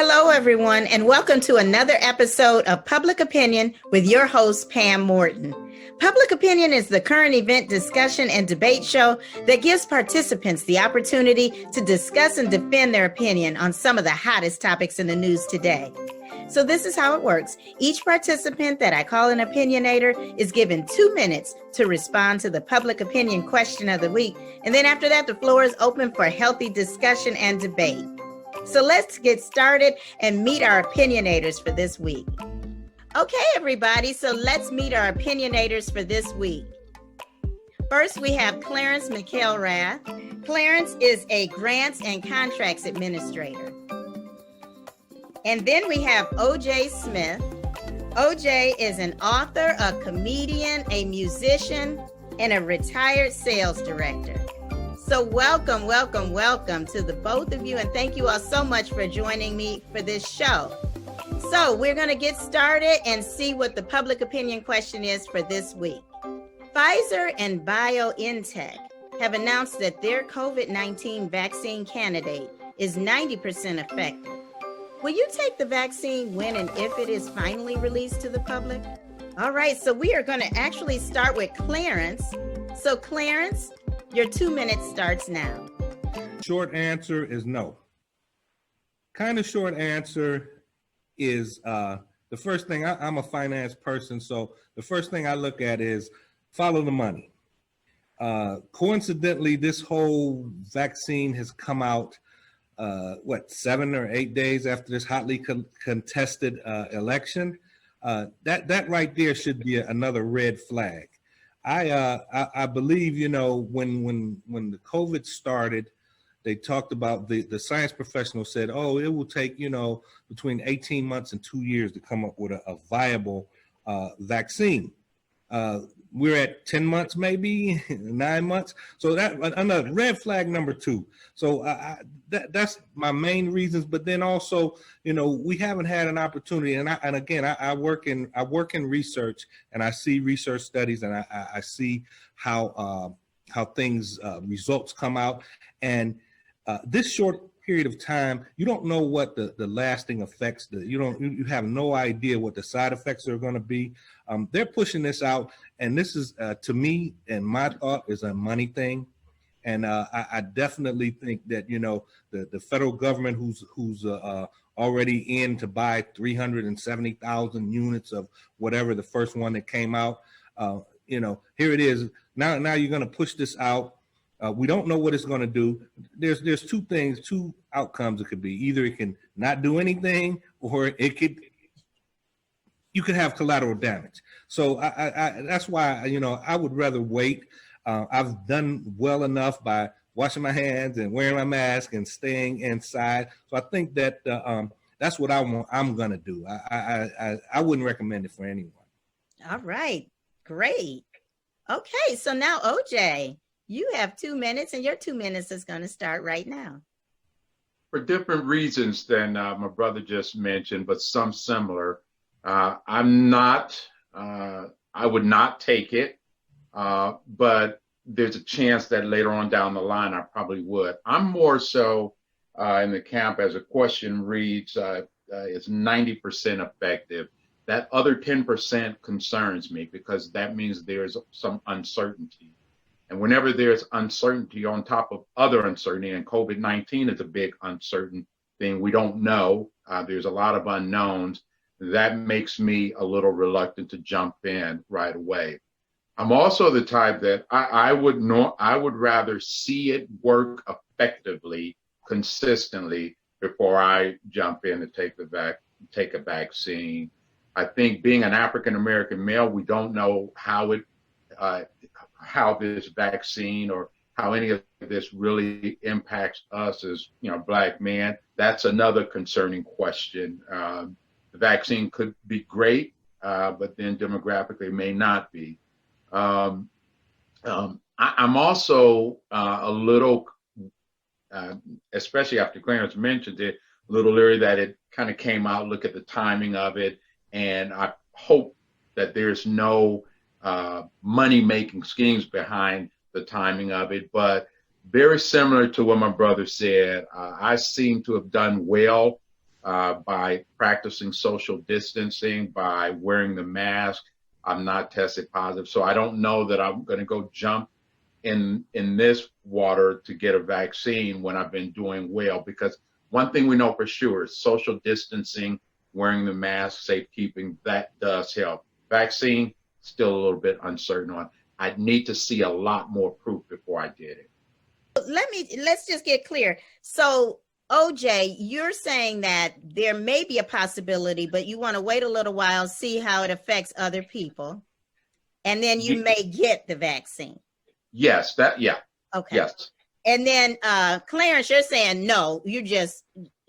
Hello, everyone, and welcome to another episode of Public Opinion with your host, Pam Morton. Public Opinion is the current event discussion and debate show that gives participants the opportunity to discuss and defend their opinion on some of the hottest topics in the news today. So this is how it works. Each participant that I call an opinionator is given 2 minutes to respond to the public opinion question of the week. And then after that, the floor is open for healthy discussion and debate. So let's get started and meet our opinionators for this week. Okay, everybody, so let's meet our opinionators for this week. First, we have Clarence McElrath. Clarence is a grants and contracts administrator. And then we have OJ Smith. OJ is an author, a comedian, a musician, and a retired sales director. So welcome to the both of you, and thank you all so much for joining me for this show. So we're going to get started and see what the public opinion question is for this week. Pfizer and BioNTech have announced that their COVID-19 vaccine candidate is 90% effective. Will you take the vaccine when and if it is finally released to the public? All right, so we are going to actually start with Clarence. So Clarence, your 2 minutes starts now. Short answer is no. Kind of short answer is the first thing, I'm a finance person, so the first thing I look at is follow the money. Coincidentally, this whole vaccine has come out 7 or 8 days after this hotly contested election. That right there should be another red flag. I believe, when the COVID started, they talked about the science professional said, oh, it will take, between 18 months and 2 years to come up with a viable vaccine. We're at 10 months, maybe 9 months. So that another red flag number 2. So that's my main reasons. But then also, we haven't had an opportunity. And I work in research, and I see research studies, and I see how things results come out. And this short period of time, you don't know what the lasting effects. You have no idea what the side effects are going to be. They're pushing this out, and this is to me, and my thought is a money thing. And I definitely think that the federal government, who's already in to buy 370,000 units of whatever the first one that came out. Here it is. Now you're going to push this out. We don't know what it's going to do. There's two outcomes it could be. Either it can not do anything, or you could have collateral damage. So I that's why I would rather wait. I've done well enough by washing my hands and wearing my mask and staying inside. So I think that that's what I'm going to do. I wouldn't recommend it for anyone. All right, great. Okay, so now OJ. You have 2 minutes, and your 2 minutes is going to start right now. For different reasons than my brother just mentioned, but some similar. I would not take it, but there's a chance that later on down the line, I probably would. I'm more so in the camp, as a question reads, is 90% effective. That other 10% concerns me, because that means there's some uncertainty. And whenever there's uncertainty on top of other uncertainty, and COVID-19 is a big uncertain thing, we don't know. There's a lot of unknowns. That makes me a little reluctant to jump in right away. I'm also the type that I would rather see it work effectively, consistently, before I jump in to take a vaccine. I think, being an African American male, we don't know how this vaccine or how any of this really impacts us as Black men. That's another concerning question. The vaccine could be great, but then demographically may not be. I'm also a little, especially after Clarence mentioned it, a little leery that it kind of came out. Look at the timing of it, and I hope that there's no money-making schemes behind the timing of it. But very similar to what my brother said, I seem to have done well by practicing social distancing, by wearing the mask. I'm not tested positive. So I don't know that I'm going to go jump in this water to get a vaccine when I've been doing well, because one thing we know for sure is social distancing, wearing the mask, safekeeping, that does help. Vaccine, still a little bit uncertain on. I'd need to see a lot more proof before I did it. Let's just get clear. So OJ, you're saying that there may be a possibility, but you want to wait a little while, see how it affects other people, and then you may get the vaccine. Yes, yeah. Okay. Yes. And then Clarence, you're saying no, you just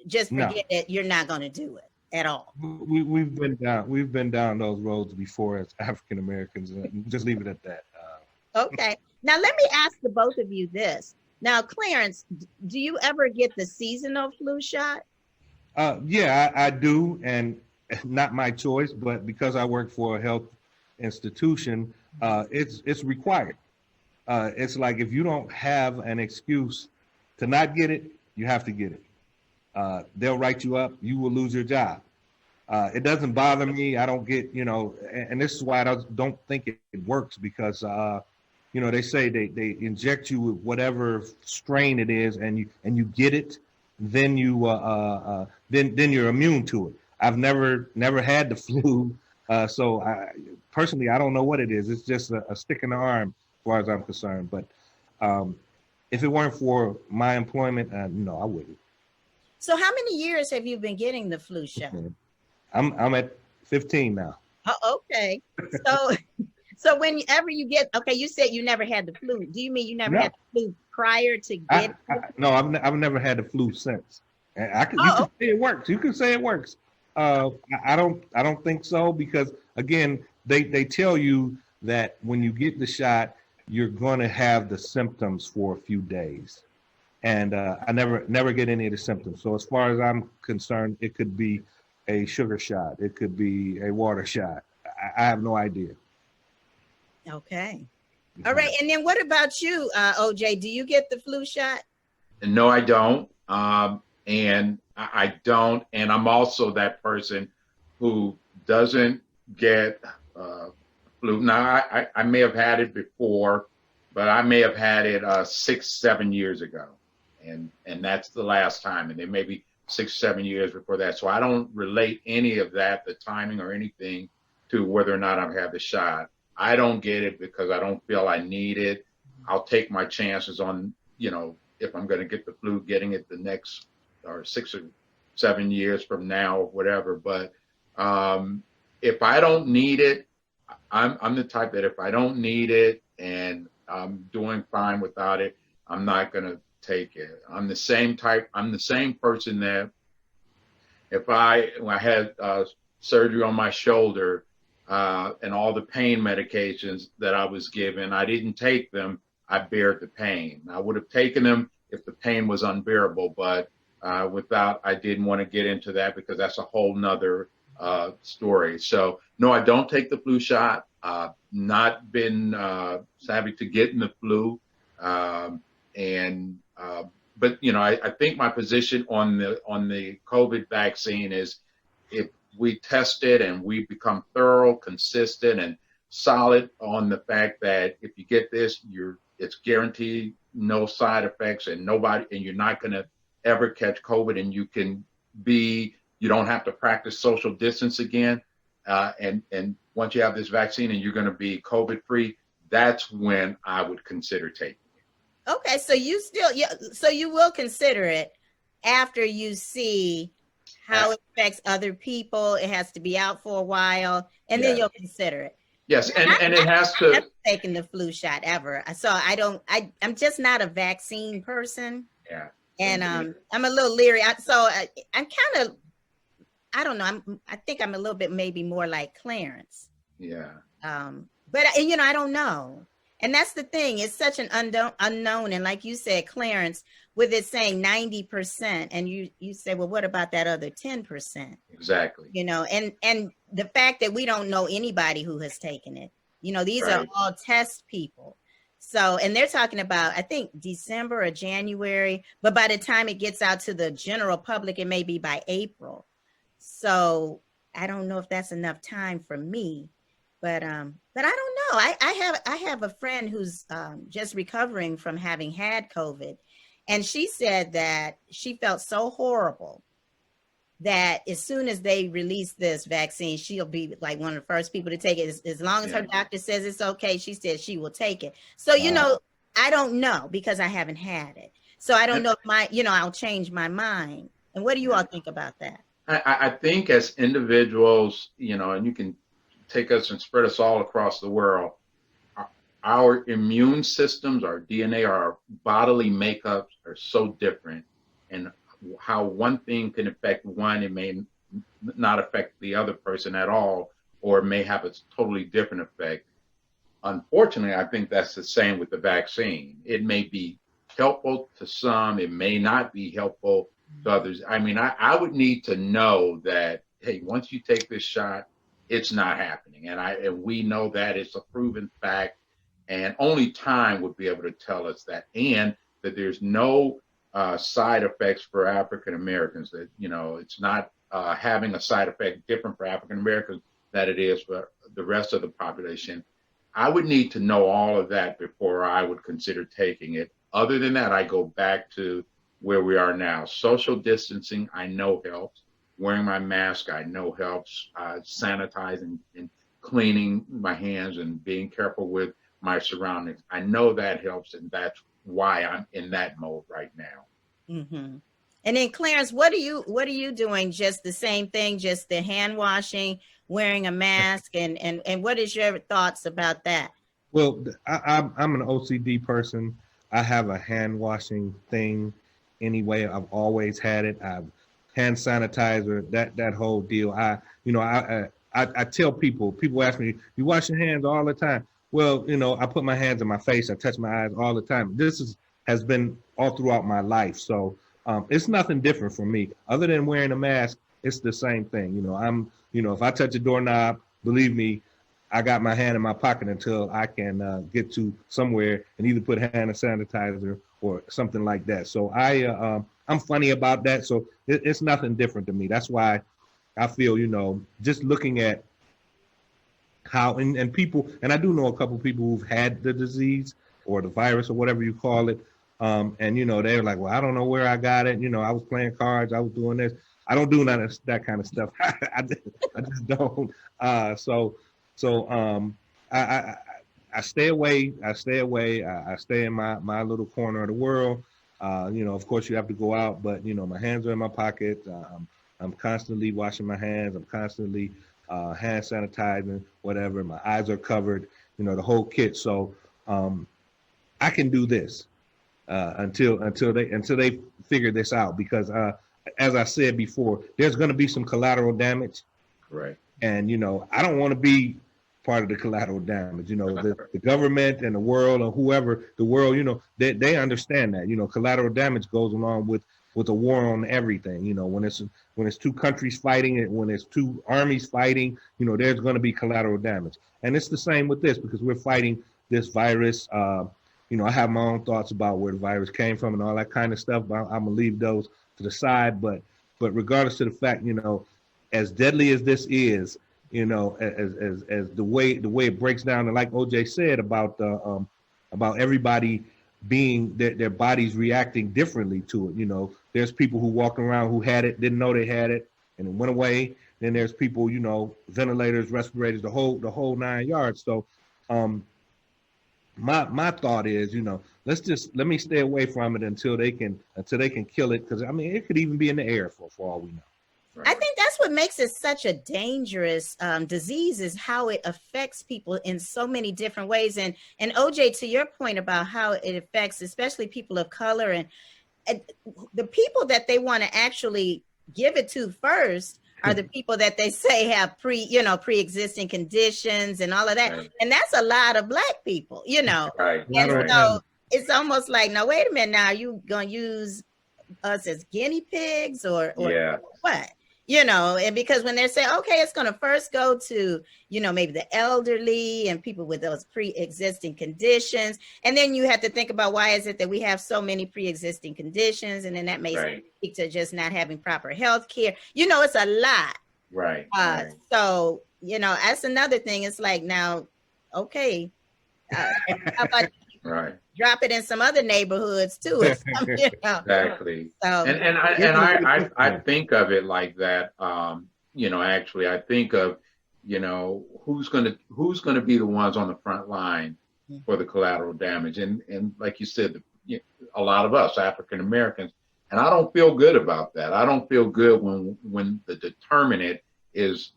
forget it. You're not going to do it at all. We've been down those roads before as African Americans. Just leave it at that. Okay. Now let me ask the both of you this. Now, Clarence, do you ever get the seasonal flu shot? Yeah, I do, and not my choice, but because I work for a health institution, it's required. It's like if you don't have an excuse to not get it, you have to get it. They'll write you up. You will lose your job. It doesn't bother me. I don't get, and this is why I don't think it works, because they say they inject you with whatever strain it is, and you get it, then then you're immune to it. I've never had the flu, so personally I don't know what it is. It's just a stick in the arm, as far as I'm concerned. But if it weren't for my employment, no, I wouldn't. So how many years have you been getting the flu shot? I'm at 15 now. Oh, okay. So whenever you get, okay, you said you never had the flu. Do you mean you never had the flu prior to get it? No, I've never had the flu since. You can say it works. You can say it works. I don't think so, because again, they tell you that when you get the shot, you're going to have the symptoms for a few days. And I never get any of the symptoms. So as far as I'm concerned, it could be a sugar shot. It could be a water shot. I have no idea. Okay. All right. And then what about you, OJ? Do you get the flu shot? No, I don't. And I don't. And I'm also that person who doesn't get flu. Now, I may have had it before, but I may have had it 6-7 years ago. And that's the last time. And there may be 6-7 years before that. So I don't relate any of that, the timing or anything, to whether or not I've had the shot. I don't get it because I don't feel I need it. I'll take my chances on, if I'm going to get the flu, getting it the next or 6 or 7 years from now or whatever. But if I don't need it, I'm the type that if I don't need it and I'm doing fine without it, I'm not going to take it. I'm the same type. I'm the same person that if I had surgery on my shoulder, and all the pain medications that I was given, I didn't take them. I bared the pain. I would have taken them if the pain was unbearable, but I didn't want to get into that because that's a whole nother story. So no, I don't take the flu shot. Not been savvy to getting the flu. But I think my position on the COVID vaccine is, if we test it and we become thorough, consistent, and solid on the fact that if you get this, it's guaranteed no side effects and you're not going to ever catch COVID, and you don't have to practice social distance again. And once you have this vaccine and you're going to be COVID free, that's when I would consider taking it. Okay. So you will consider it after you see how it affects other people. It has to be out for a while, and then you'll consider it. Yes, and it has to. I've taken the flu shot ever, so I'm just not a vaccine person. Yeah. And I'm a little leery. I'm kind of, I don't know. I think I'm a little bit maybe more like Clarence. Yeah. But I don't know. And that's the thing. It's such an unknown. And like you said, Clarence, with it saying 90%, and you say, well, what about that other 10%? Exactly. And the fact that we don't know anybody who has taken it. These are all test people. So, and they're talking about, I think, December or January, but by the time it gets out to the general public, it may be by April. So I don't know if that's enough time for me, but I don't know. I have a friend who's just recovering from having had COVID, and she said that she felt so horrible that as soon as they release this vaccine, she'll be like one of the first people to take it. As long as her doctor says it's okay, she said she will take it. So, I don't know because I haven't had it. So I don't know if I'll change my mind. And what do you all think about that? I think as individuals, and you can take us and spread us all across the world, our immune systems, our DNA, our bodily makeups are so different. And how one thing can affect one, it may not affect the other person at all, or it may have a totally different effect. Unfortunately, I think that's the same with the vaccine. It may be helpful to some, it may not be helpful to others. I mean, I would need to know that, hey, once you take this shot, it's not happening. And we know that it's a proven fact, and only time would be able to tell us that, and that there's no side effects for African Americans, that, it's not having a side effect different for African Americans than it is for the rest of the population. I would need to know all of that before I would consider taking it. Other than that, I go back to where we are now. Social distancing, I know helps. Wearing my mask, I know helps. Sanitizing and cleaning my hands and being careful with my surroundings, I know that helps, and that's why I'm in that mode right now. Mm-hmm. And then Clarence, what are you doing? Just the same thing, just the hand washing, wearing a mask, and what is your thoughts about that? Well, I'm an OCD person. I have a hand washing thing anyway. I've always had it. I've hand sanitizer, that whole deal. I tell people ask me, you wash your hands all the time? Well, I put my hands in my face. I touch my eyes all the time. This has been all throughout my life. So it's nothing different for me. Other than wearing a mask, it's the same thing. If I touch a doorknob, believe me, I got my hand in my pocket until I can get to somewhere and either put hand sanitizer or something like that. So I'm funny about that. So it's nothing different to me. That's why I feel, just looking at how, and people, and I do know a couple of people who've had the disease or the virus or whatever you call it. And, they're like, well, I don't know where I got it. I was playing cards. I was doing this. I don't do none of that kind of stuff. I just don't. So I stay away. I stay in my little corner of the world. Of course you have to go out, but my hands are in my pocket. I'm constantly washing my hands. I'm constantly hand sanitizing, whatever. My eyes are covered, the whole kit. So I can do this until they figure this out, because as I said before, there's going to be some collateral damage. Right. And I don't want to be part of the collateral damage. The government and the world, or whoever, the world, they understand that. Collateral damage goes along with a war on everything. When it's two countries fighting, when it's two armies fighting, there's going to be collateral damage. And it's the same with this, because we're fighting this virus. I have my own thoughts about where the virus came from and all that kind of stuff, but I'm gonna leave those to the side. But regardless to the fact, as deadly as this is, as the way it breaks down, and like OJ said about everybody being their bodies reacting differently to it. There's people who walking around who had it, didn't know they had it, and it went away. Then there's people, ventilators, respirators, the whole 9 yards. So my thought is, let me stay away from it until they can kill it, because it could even be in the air for all we know. Right. I think that's what makes it such a dangerous disease, is how it affects people in so many different ways. And OJ, to your point about how it affects especially people of color, and the people that they want to actually give it to first are the people that they say have pre-existing conditions and all of that. Right. And that's a lot of Black people, Right. And so it's almost like, now, wait a minute, now you going to use us as guinea pigs or what? And because when they're saying, okay, it's going to first go to, maybe the elderly and people with those pre-existing conditions. And then you have to think about why is it that we have so many pre-existing conditions? And then that may speak to just not having proper health care. It's a lot. Right. So, that's another thing. It's like, now, okay, how about drop it in some other neighborhoods too? Exactly. So, and I think of it like that. Actually, I think of, who's gonna be the ones on the front line for the collateral damage, and like you said, a lot of us African Americans, and I don't feel good about that. I don't feel good when the determinant is,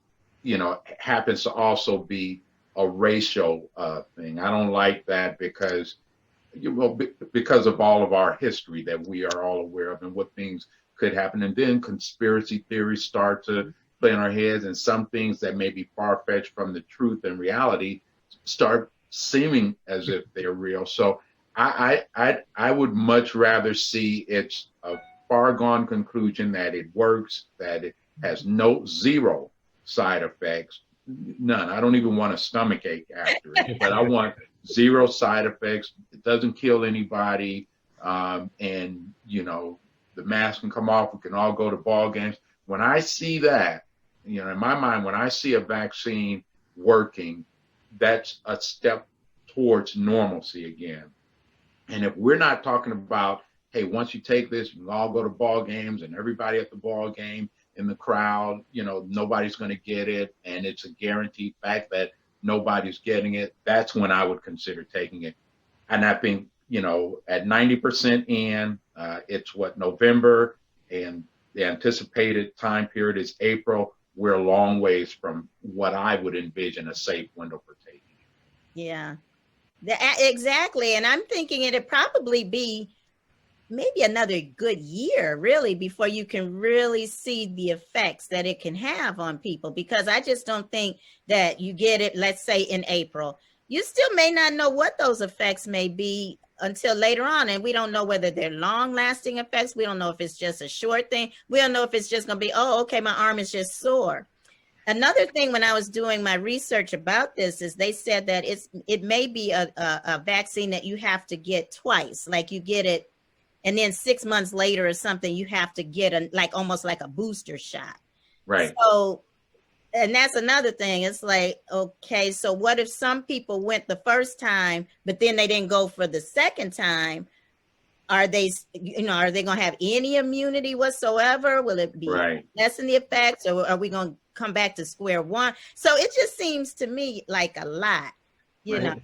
happens to also be a racial thing. I don't like that because of all of our history that we are all aware of and what things could happen. And then conspiracy theories start to play in our heads, and some things that may be far-fetched from the truth and reality start seeming as if they're real. So I would much rather see it's a far gone conclusion that it works, that it has zero side effects, none. I don't even want a stomach ache after it, but I want zero side effects. It doesn't kill anybody. And, the mask can come off. We can all go to ball games. When I see that, in my mind, when I see a vaccine working, that's a step towards normalcy again. And if we're not talking about, hey, once you take this, you can all go to ball games and everybody at the ball game in the crowd, nobody's going to get it. And it's a guaranteed fact that nobody's getting it. That's when I would consider taking it. And I think, at 90% in, it's November, and the anticipated time period is April. We're a long ways from what I would envision a safe window for taking it. Yeah, exactly. And I'm thinking it'd probably be maybe another good year, really, before you can really see the effects that it can have on people, because I just don't think that you get it, let's say in April. You still may not know what those effects may be until later on. And we don't know whether they're long lasting effects. We don't know if it's just a short thing. We don't know if it's just going to be, oh, okay, my arm is just sore. Another thing, when I was doing my research about this, is they said that it may be a vaccine that you have to get twice, like you get it, and then 6 months later or something, you have to get almost like a booster shot. Right. So, and that's another thing. It's like, okay, so what if some people went the first time, but then they didn't go for the second time? Are they going to have any immunity whatsoever? Will it be lessen the effects, or are we going to come back to square one? So it just seems to me like a lot, Yeah.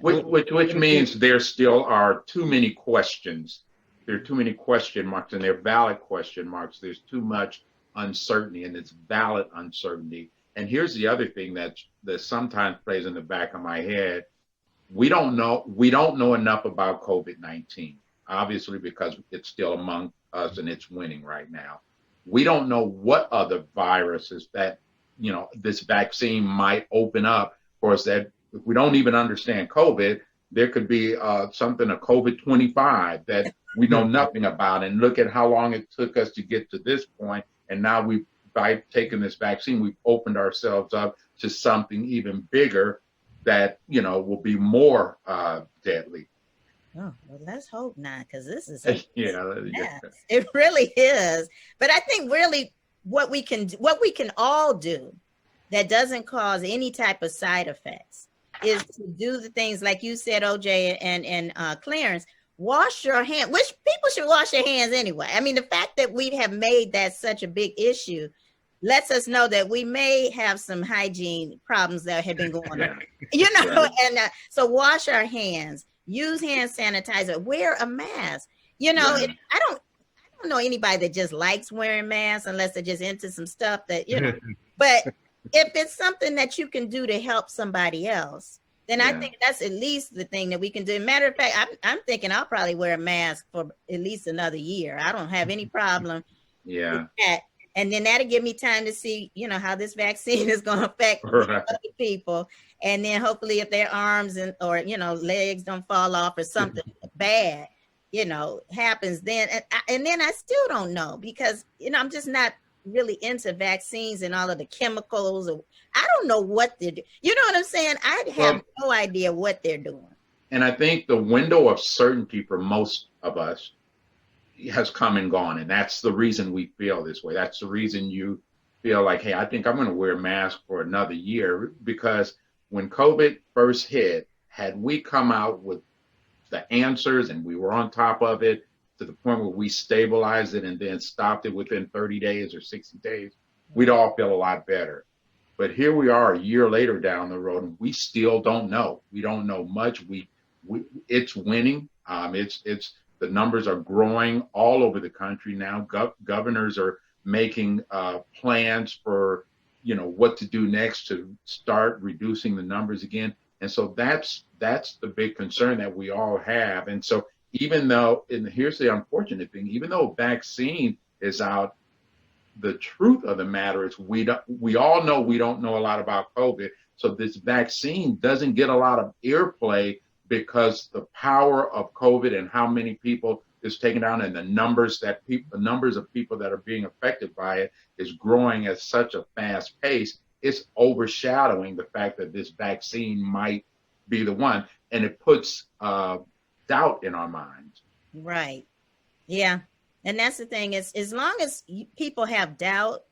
Which means there still are too many questions. There are too many question marks, and they're valid question marks. There's too much uncertainty, and it's valid uncertainty. And here's the other thing that sometimes plays in the back of my head. We don't know enough about COVID-19, obviously, because it's still among us and it's winning right now. We don't know what other viruses that, this vaccine might open up for us, that if we don't even understand COVID, there could be something, a COVID-25 that we know nothing about. And look at how long it took us to get to this point. And now by taking this vaccine, we've opened ourselves up to something even bigger that, will be more deadly. Oh, well, let's hope not, because this is it really is. But I think really what we can all do that doesn't cause any type of side effects is to do the things like you said, OJ and Clarence. Wash your hands, which people should wash their hands anyway. I mean, the fact that we have made that such a big issue lets us know that we may have some hygiene problems that have been going on, and so wash our hands, use hand sanitizer, wear a mask. I don't know anybody that just likes wearing masks unless they're just into some stuff that, but if it's something that you can do to help somebody else, then I think that's at least the thing that we can do. Matter of fact, I'm thinking I'll probably wear a mask for at least another year. I don't have any problem with that. And then that'll give me time to see, how this vaccine is going to affect other people. And then hopefully if their arms or legs don't fall off or something bad, happens then. And then I still don't know, because, I'm just not really into vaccines and all of the chemicals. I don't know what they're doing. You know what I'm saying? I have no idea what they're doing. And I think the window of certainty for most of us has come and gone. And that's the reason we feel this way. That's the reason you feel like, hey, I think I'm going to wear a mask for another year. Because when COVID first hit, had we come out with the answers and we were on top of it to the point where we stabilized it and then stopped it within 30 days or 60 days, we'd all feel a lot better. But here we are a year later down the road, and we still don't know. We don't know much. It's winning. It's the numbers are growing all over the country now. Governors are making plans for what to do next to start reducing the numbers again. And so that's the big concern that we all have. And so even though, and here's the unfortunate thing, even though vaccine is out, the truth of the matter is we all know we don't know a lot about COVID. So this vaccine doesn't get a lot of airplay because the power of COVID and how many people is taken down and the numbers of people that are being affected by it is growing at such a fast pace. It's overshadowing the fact that this vaccine might be the one, and it puts doubt in our minds. Right. Yeah. And that's the thing is, as long as people have doubt,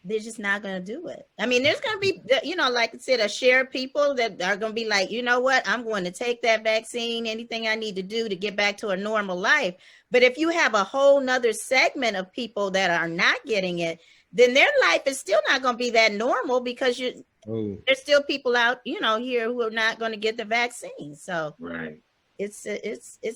they're just not going to do it. I mean, there's going to be, like I said, a share of people that are going to be like, you know what, I'm going to take that vaccine, anything I need to do to get back to a normal life. But if you have a whole nother segment of people that are not getting it, then their life is still not going to be that normal because there's still people out, here who are not going to get the vaccine. So right. It's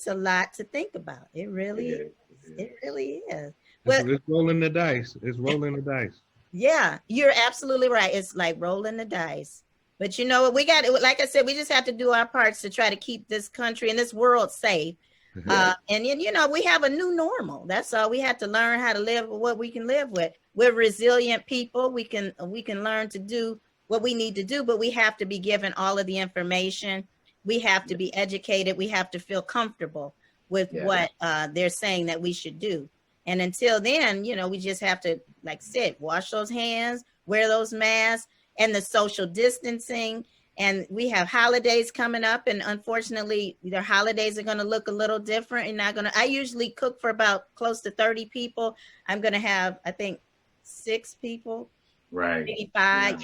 a lot to think about. It really is. It really is. Well, it's rolling the dice. It's rolling the dice. Yeah, you're absolutely right. It's like rolling the dice. But we got, like I said, we just have to do our parts to try to keep this country and this world safe. And we have a new normal. That's all. We have to learn how to live with what we can live with. We're resilient people. We can learn to do what we need to do, but we have to be given all of the information. We have to be educated. We have to feel comfortable with what they're saying that we should do. And until then, we just have to, like I said, wash those hands, wear those masks, and the social distancing. And we have holidays coming up, and unfortunately, their holidays are going to look a little different. And I usually cook for about close to 30 people. I'm going to have, I think, 6 people, right? Maybe 5,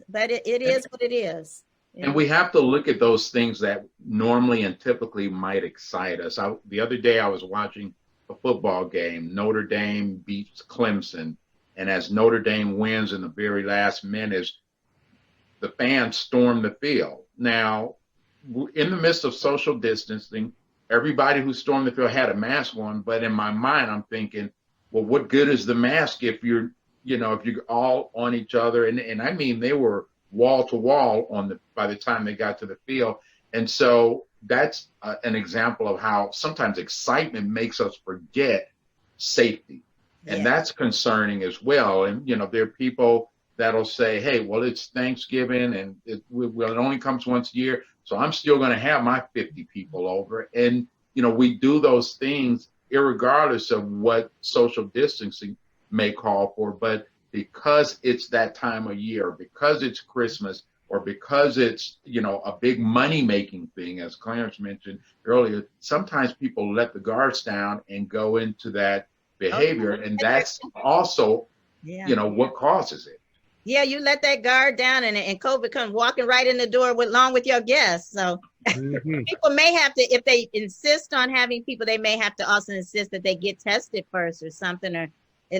but it is what it is. And we have to look at those things that normally and typically might excite us. The other day I was watching a football game. Notre Dame beats Clemson. And as Notre Dame wins in the very last minute, the fans storm the field. Now, in the midst of social distancing, everybody who stormed the field had a mask on. But in my mind, I'm thinking, well, what good is the mask if you're all on each other? And I mean, they were wall to wall by the time they got to the field. And so that's an example of how sometimes excitement makes us forget safety. And that's concerning as well. And, there are people that'll say, hey, well, it's Thanksgiving and it only comes once a year. So I'm still going to have my 50 people over. And, we do those things irregardless of what social distancing may call for. But because it's that time of year, because it's Christmas, or because it's, a big money-making thing, as Clarence mentioned earlier, sometimes people let the guards down and go into that behavior. And that's also, what causes it. Yeah, you let that guard down and COVID comes walking right in the door along with your guests. So people may have to, if they insist on having people, they may have to also insist that they get tested first or something, or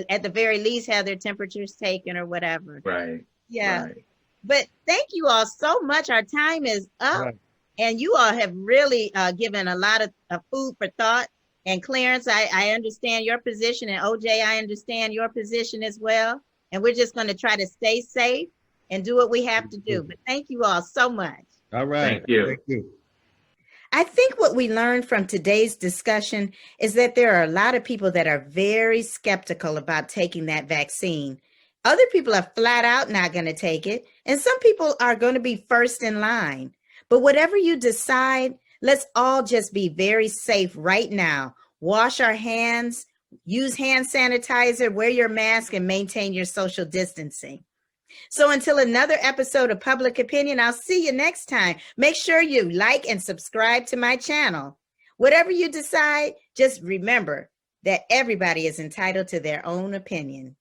at the very least have their temperatures taken or whatever. Right. Yeah. Right. But thank you all so much. Our time is up. Right. And you all have really given a lot of food for thought. And Clarence, I understand your position. And OJ, I understand your position as well. And we're just going to try to stay safe and do what we have to do. But thank you all so much. All right. Thank you. Thank you. I think what we learned from today's discussion is that there are a lot of people that are very skeptical about taking that vaccine. Other people are flat out not going to take it. And some people are going to be first in line. But whatever you decide, let's all just be very safe right now. Wash our hands, Use hand sanitizer, wear your mask, and maintain your social distancing. So until another episode of Public Opinion, I'll see you next time. Make sure you like and subscribe to my channel. Whatever you decide, just remember that everybody is entitled to their own opinion.